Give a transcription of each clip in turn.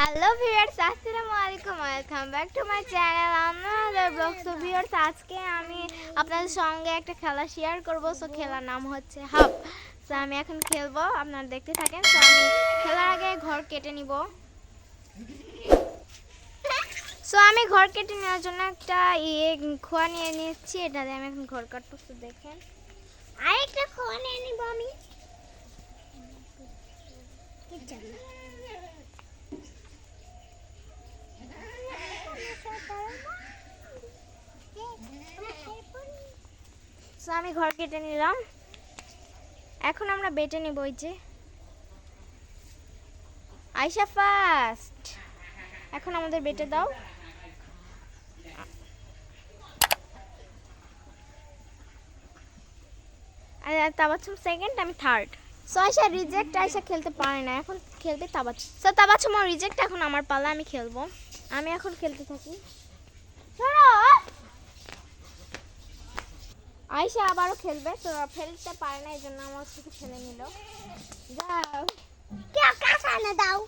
Hello viewers, আসসালামু আলাইকুম। Welcome back to my channel another blog. So viewers, আজকে আমি আপনাদের সঙ্গে একটা খেলা শেয়ার করব। সো খেলার নাম হচ্ছে হাফ। সো আমি এখন খেলবো, আপনারা দেখতে থাকেন। সো আমি খেলার আগে ঘর কেটে নিব। সো আমি ঘর কেটে নেওয়ার জন্য একটা খোয়া নিয়ে নিচ্ছি। এটা দিয়ে আমি এখন ঘর কাটবো। তো দেখেন, আরেকটা খোয়া নিয়ে নিব আমি। সো আমি ঘর কেটে নিলাম। এখন আমরা বেটে নিব। ওই যে আয়শা ফার্স্ট, এখন আমাদের বেটে দাও। আর তাবাচ্ছুম সেকেন্ড, আমি third. So Ayesha reject, Ayesha খেলতে পারে না, এখন খেলবে তাবাচ্ছুম। সো তাবাচ্ছুম রিজেক্ট, এখন আমার পালা, আমি খেলবো। আমি এখন খেলতে থাকি। আয়শা আবারও খেলবে, তো ফেলতে পারে না, এই জন্য আমার থেকে ফেলে নিল। যাও, কেউ কাঁচা না দাও।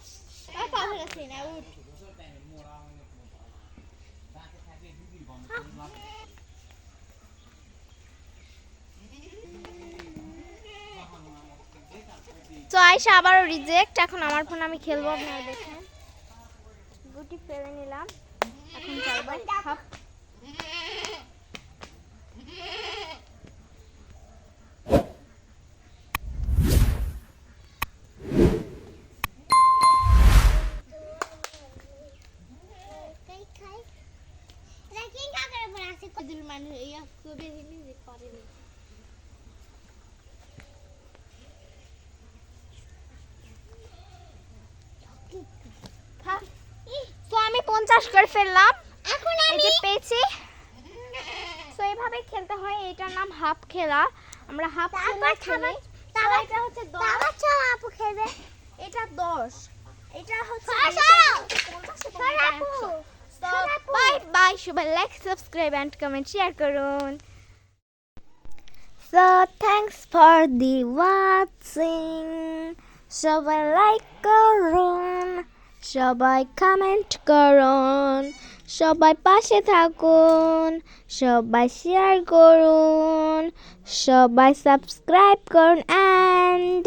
তো আয়শা আবারও রিজেক্ট, এখন আমার ফোন, আমি খেলবো, আপনারা দেখেন। গুটি ফেলে নিলাম, এখন খেলবো হাফ। তো আমি 50 করে ফেললাম, এখন এই আমি যে পেয়েছি। তো এইভাবে খেলতে হয়, এটার নাম হাফ খেলা। আমরা হাফ খেলা খেলি। তো এটা হচ্ছে 10, তাবাচ্ছু আপু খেলবে। এটা 10, এটা হচ্ছে আপু বাই বাই। সবাই like, subscribe and comment share করুন। So thanks for the watching. সবাই লাইক করুন, সবাই কমেন্ট করুন, সবাই পাশে থাকুন, সবাই শেয়ার করুন, সবাই সাবস্ক্রাইব করুন, and